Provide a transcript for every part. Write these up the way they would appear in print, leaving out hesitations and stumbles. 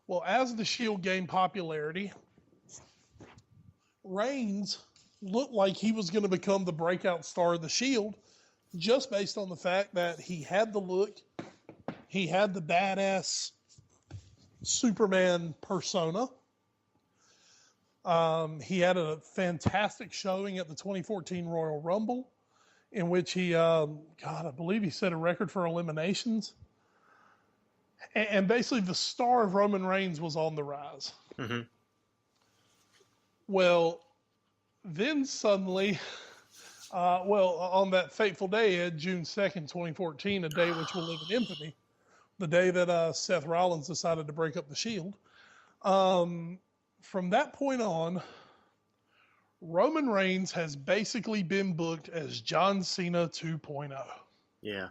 Well, as the Shield gained popularity, Reigns looked like he was going to become the breakout star of the Shield just based on the fact that he had the look, he had the badass Superman persona. He had a fantastic showing at the 2014 Royal Rumble in which he, I believe he set a record for eliminations. And basically the star of Roman Reigns was on the rise. Mm-hmm. Well, then suddenly, on that fateful day, June 2nd, 2014, a day which will live in infamy, the day that Seth Rollins decided to break up the Shield. From that point on, Roman Reigns has basically been booked as John Cena 2.0. Yeah.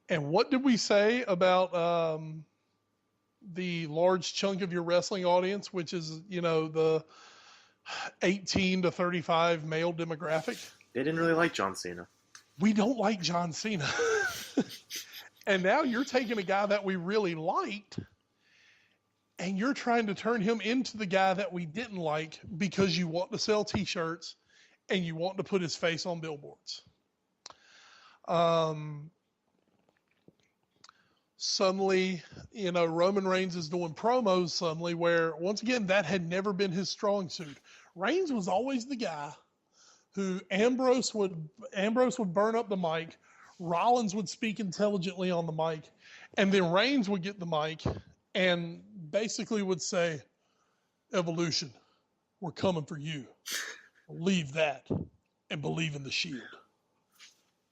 And what did we say about the large chunk of your wrestling audience, which is, the 18 to 35 male demographic? They didn't really like John Cena. We don't like John Cena. And now you're taking a guy that we really liked and you're trying to turn him into the guy that we didn't like because you want to sell T-shirts and you want to put his face on billboards. Suddenly, Roman Reigns is doing promos suddenly where, once again, that had never been his strong suit. Reigns was always the guy who Ambrose would burn up the mic, Rollins would speak intelligently on the mic, and then Reigns would get the mic and basically would say, "Evolution, we're coming for you. Leave that and believe in the Shield."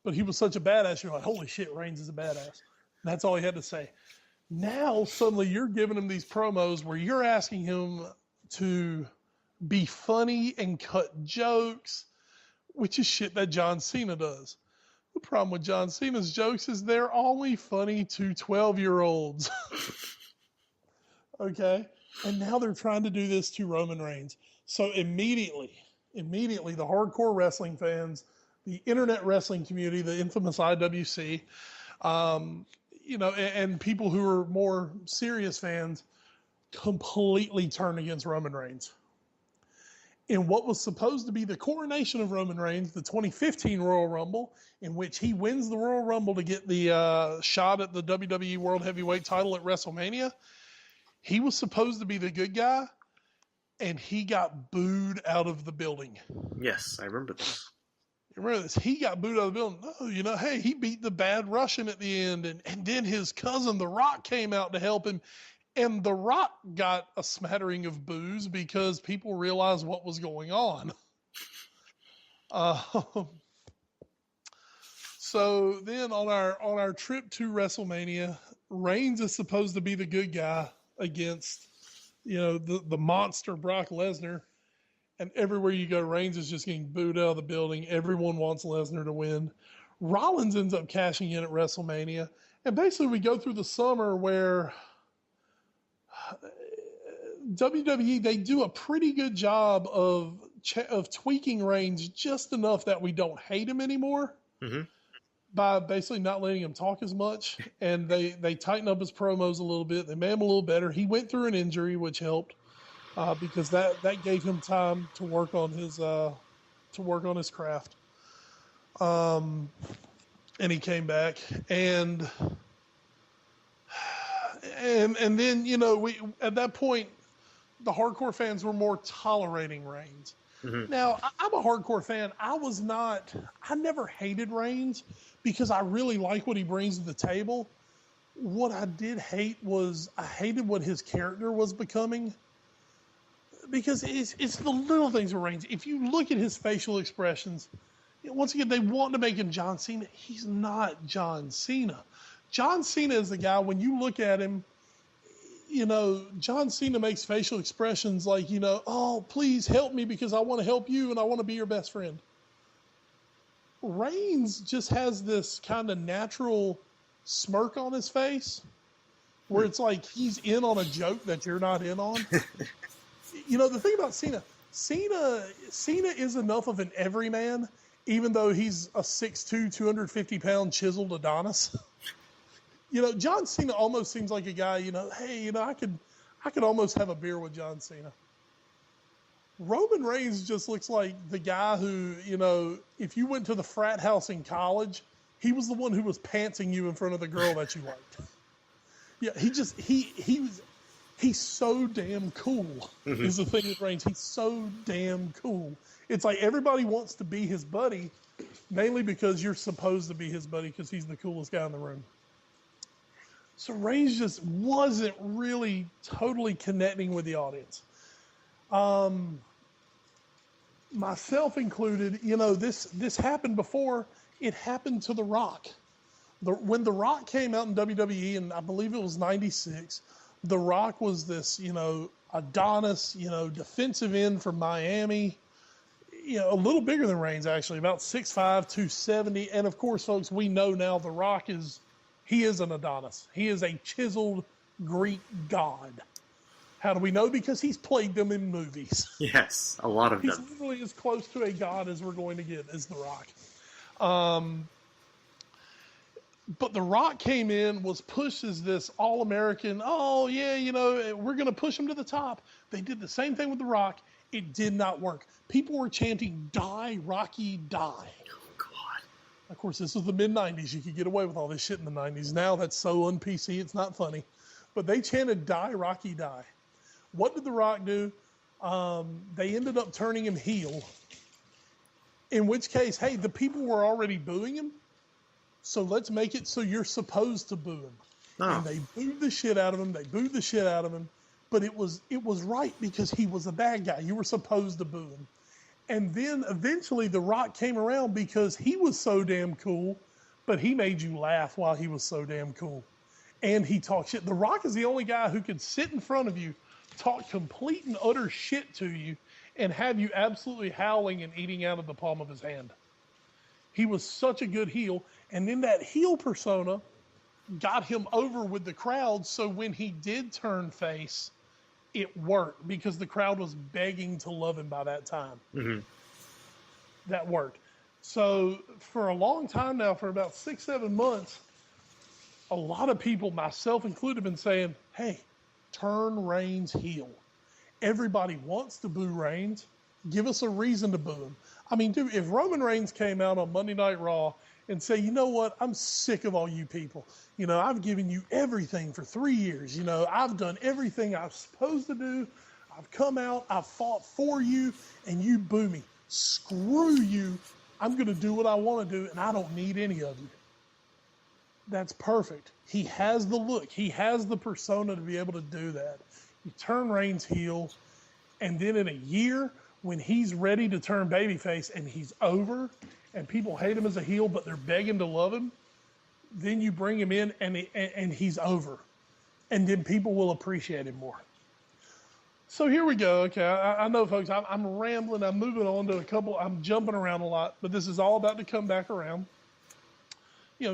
But he was such a badass, you're like, holy shit, Reigns is a badass. That's all he had to say. Now, suddenly, you're giving him these promos where you're asking him to be funny and cut jokes, which is shit that John Cena does. The problem with John Cena's jokes is they're only funny to 12-year-olds. Okay? And now they're trying to do this to Roman Reigns. So immediately, the hardcore wrestling fans, the internet wrestling community, the infamous IWC, and people who are more serious fans completely turn against Roman Reigns. In what was supposed to be the coronation of Roman Reigns, the 2015 Royal Rumble, in which he wins the Royal Rumble to get the shot at the WWE World Heavyweight title at WrestleMania, he was supposed to be the good guy, and he got booed out of the building. Yes, I remember this. You remember this? He got booed out of the building. No, hey, he beat the bad Russian at the end, and then his cousin, The Rock, came out to help him. And The Rock got a smattering of boos because people realized what was going on. So then on our trip to WrestleMania, Reigns is supposed to be the good guy against, the monster Brock Lesnar. And everywhere you go, Reigns is just getting booed out of the building. Everyone wants Lesnar to win. Rollins ends up cashing in at WrestleMania. And basically we go through the summer where WWE, they do a pretty good job of tweaking Reigns just enough that we don't hate him anymore. Mm-hmm. By basically not letting him talk as much. And they tighten up his promos a little bit. They made him a little better. He went through an injury, which helped. Because that gave him time to work on his craft, and he came back, and then we at that point the hardcore fans were more tolerating Reigns. Mm-hmm. Now I'm a hardcore fan. I never hated Reigns because I really like what he brings to the table. What I did hate was I hated what his character was becoming. Because it's the little things with Reigns. If you look at his facial expressions, once again, they want to make him John Cena. He's not John Cena. John Cena is the guy, when you look at him, John Cena makes facial expressions like, oh, please help me because I want to help you and I want to be your best friend. Reigns just has this kind of natural smirk on his face where it's like he's in on a joke that you're not in on. The thing about Cena is enough of an everyman, even though he's a 6'2", 250-pound chiseled Adonis. John Cena almost seems like a guy, hey, I could almost have a beer with John Cena. Roman Reigns just looks like the guy who, if you went to the frat house in college, he was the one who was pantsing you in front of the girl that you liked. Yeah, he's so damn cool, is the thing with Reigns. He's so damn cool. It's like everybody wants to be his buddy, mainly because you're supposed to be his buddy because he's the coolest guy in the room. So Reigns just wasn't really totally connecting with the audience. Myself included, this happened before. It happened to The Rock. When The Rock came out in WWE, and I believe it was 96, The Rock was this, Adonis, defensive end from Miami, a little bigger than Reigns, actually, about 6'5", 270. And, of course, folks, we know now The Rock is an Adonis. He is a chiseled Greek god. How do we know? Because he's played them in movies. Yes, a lot of them. He's literally as close to a god as we're going to get as The Rock. But The Rock came in, was pushed as this all-American, we're going to push him to the top. They did the same thing with The Rock. It did not work. People were chanting, die, Rocky, die. Oh, God. Of course, this was the mid-'90s. You could get away with all this shit in the 90s. Now that's so un-PC, it's not funny. But they chanted, die, Rocky, die. What did The Rock do? They ended up turning him heel. In which case, hey, the people were already booing him. So let's make it so you're supposed to boo him. Oh. And they booed the shit out of him. But it was right because he was a bad guy. You were supposed to boo him. And then eventually The Rock came around because he was so damn cool, but he made you laugh while he was so damn cool. And he talked shit. The Rock is the only guy who could sit in front of you, talk complete and utter shit to you, and have you absolutely howling and eating out of the palm of his hand. He was such a good heel. And then that heel persona got him over with the crowd. So when he did turn face, it worked because the crowd was begging to love him by that time. Mm-hmm. That worked. So for a long time now, for about 6-7 months, a lot of people, myself included, have been saying, hey, turn Reigns heel. Everybody wants to boo Reigns. Give us a reason to boo him. I mean, dude, if Roman Reigns came out on Monday Night Raw and say, you know what, I'm sick of all you people. I've given you everything for 3 years. I've done everything I'm supposed to do. I've come out, I've fought for you, and you boo me. Screw you. I'm going to do what I want to do, and I don't need any of you. That's perfect. He has the look. He has the persona to be able to do that. You turn Reigns heel, and then in a year, when he's ready to turn babyface and he's over, and people hate him as a heel, but they're begging to love him, then you bring him in and he's over. And then people will appreciate him more. So here we go. Okay, I know, folks, I'm rambling. I'm moving on to I'm jumping around a lot, but this is all about to come back around.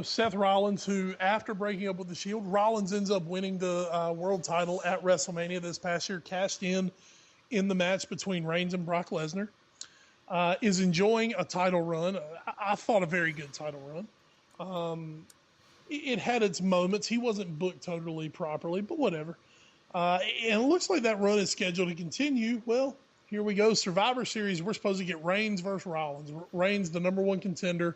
Seth Rollins, who after breaking up with the Shield, Rollins ends up winning the world title at WrestleMania this past year, cashed in the match between Reigns and Brock Lesnar, is enjoying a title run. I thought a very good title run. It had its moments. He wasn't booked totally properly, but whatever. And it looks like that run is scheduled to continue. Well, here we go. Survivor Series, we're supposed to get Reigns versus Rollins. Reigns, the number one contender,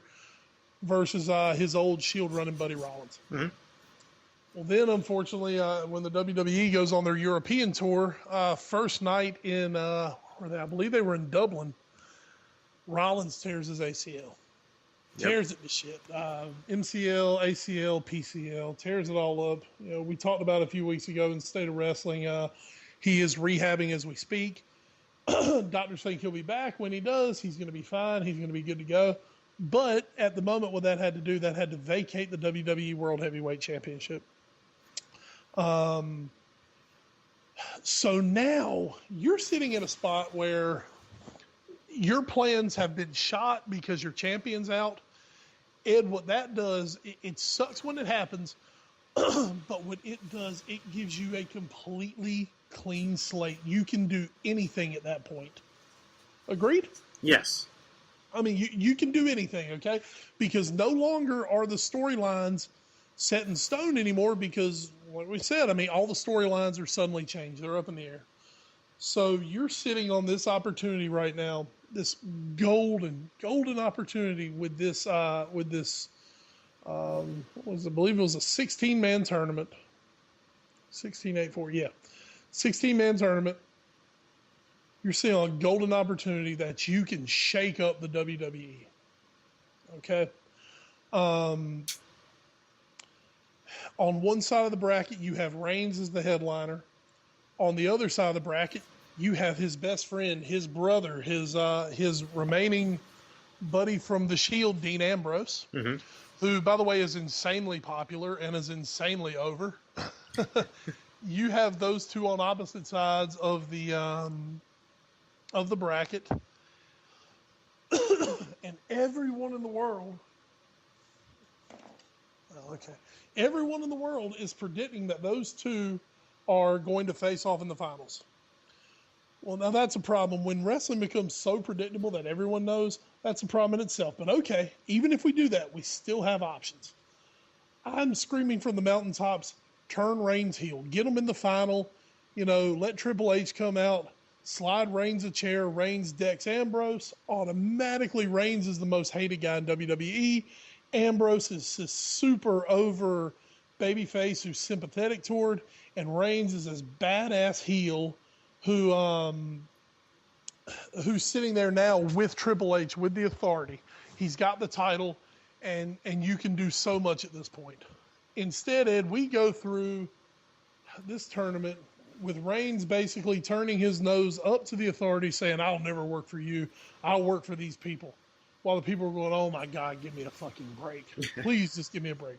versus his old Shield running buddy Rollins. Mm-hmm. Well, then, unfortunately, when the WWE goes on their European tour, first night in, I believe they were in Dublin, Rollins tears his ACL. Tears it to shit. MCL, ACL, PCL, tears it all up. We talked about it a few weeks ago in State of Wrestling. He is rehabbing as we speak. Doctors think he'll be back. When he does, he's going to be fine. He's going to be good to go. But at the moment, what that had to do, that had to vacate the WWE World Heavyweight Championship. So now you're sitting in a spot where your plans have been shot because your champion's out. Ed, what that does, it sucks when it happens, but what it does, it gives you a completely clean slate. You can do anything at that point. Agreed? Yes. I mean, you can do anything, okay? Because no longer are the storylines set in stone anymore because, like we said, I mean, all the storylines are suddenly changed. They're up in the air. So you're sitting on this opportunity right now, this golden opportunity with this, what was it? I believe it was a 16-man tournament. 1684, yeah. 16-man tournament. You're seeing a golden opportunity that you can shake up the WWE. Okay? On one side of the bracket, you have Reigns as the headliner. On the other side of the bracket, you have his best friend, his brother, his remaining buddy from the Shield, Dean Ambrose, who, by the way, is insanely popular and is insanely over. You have those two on opposite sides of the bracket, and everyone in the world. Oh, okay. Everyone in the world is predicting that those two are going to face off in the finals. Well, now that's a problem. When wrestling becomes so predictable that everyone knows, that's a problem in itself. But okay, even if we do that, we still have options. I'm screaming from the mountaintops, turn Reigns heel. Get him in the final. You know, let Triple H come out, slide Reigns a chair, Reigns decks Ambrose. Automatically, Reigns is the most hated guy in WWE. Ambrose is this super over babyface who's sympathetic toward, and Reigns is this badass heel who's sitting there now with Triple H, with the authority. He's got the title, and you can do so much at this point. Instead, Ed, we go through this tournament with Reigns basically turning his nose up to the authority, saying, I'll never work for you. I'll work for these people. While the people are going, oh my God, give me a fucking break. Please just give me a break.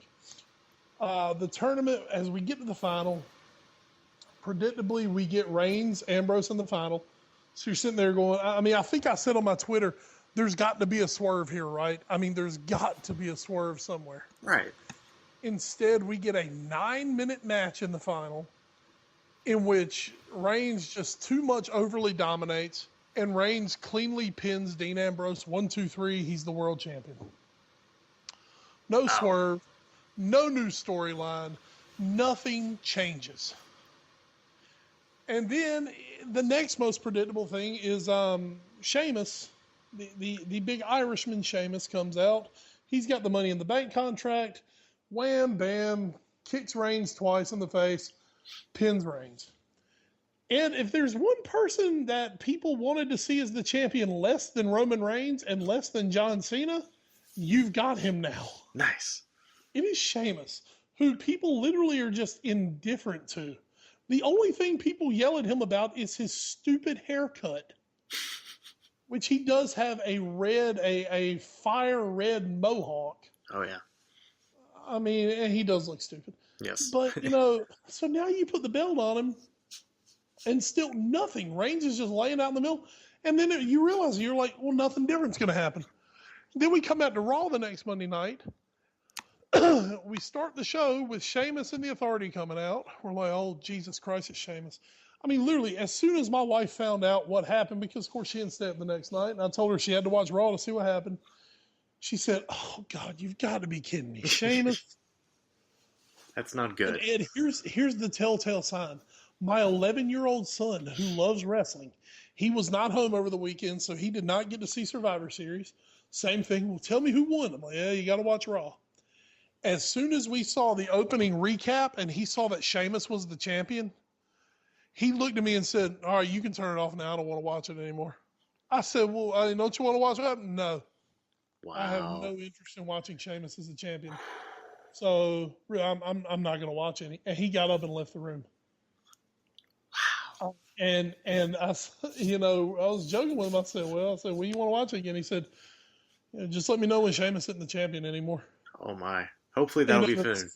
The tournament, as we get to the final, predictably, we get Reigns, Ambrose in the final. So you're sitting there going, I mean, I think I said on my Twitter, there's got to be a swerve here, right? I mean, there's got to be a swerve somewhere. Right. Instead, we get a 9-minute match in the final in which Reigns just too much overly dominates, and Reigns cleanly pins Dean Ambrose 1, 2, 3. He's the world champion. No swerve, no new storyline, nothing changes. And then the next most predictable thing is Sheamus, the big Irishman Sheamus comes out. He's got the Money in the Bank contract. Wham, bam, kicks Reigns twice in the face, pins Reigns. And if there's one person that people wanted to see as the champion less than Roman Reigns and less than John Cena, you've got him now. Nice. It is Sheamus, who people literally are just indifferent to. The only thing people yell at him about is his stupid haircut, which he does have a fire red mohawk. Oh, yeah. I mean, and he does look stupid. Yes. But, so now you put the belt on him, and still nothing. Reigns is just laying out in the middle. And then you realize, you're like, well, nothing different's going to happen. Then we come out to Raw the next Monday night. We start the show with Sheamus and the Authority coming out. We're like, oh, Jesus Christ, it's Sheamus. I mean, literally, as soon as my wife found out what happened, because, of course, she didn't stay up the next night, and I told her she had to watch Raw to see what happened, she said, oh, God, you've got to be kidding me. Sheamus? That's not good. And Ed, here's the telltale sign. My 11-year-old son, who loves wrestling, he was not home over the weekend, so he did not get to see Survivor Series. Same thing. Well, tell me who won. I'm like, yeah, you got to watch Raw. As soon as we saw the opening recap and he saw that Sheamus was the champion, he looked at me and said, all right, you can turn it off now. I don't want to watch it anymore. I said, well, don't you want to watch it? No. Wow. I have no interest in watching Sheamus as the champion. So I'm not going to watch any. And he got up and left the room. Wow. And I, I was joking with him. I said, well, you want to watch it again? He said, just let me know when Sheamus isn't the champion anymore. Oh, my. Hopefully that'll be soon.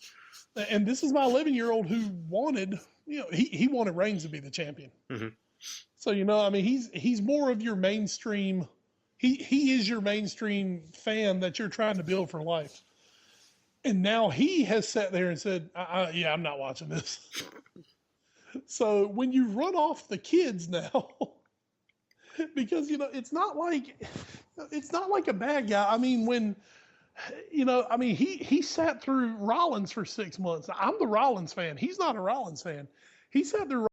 And this is my 11-year-old who wanted, he wanted Reigns to be the champion. Mm-hmm. So, I mean, he's more of your mainstream. He is your mainstream fan that you're trying to build for life. And now he has sat there and said, yeah, I'm not watching this. So when you run off the kids now, because, it's not like a bad guy. I mean, when I mean, he sat through Rollins for 6 months. I'm the Rollins fan. He's not a Rollins fan. He sat through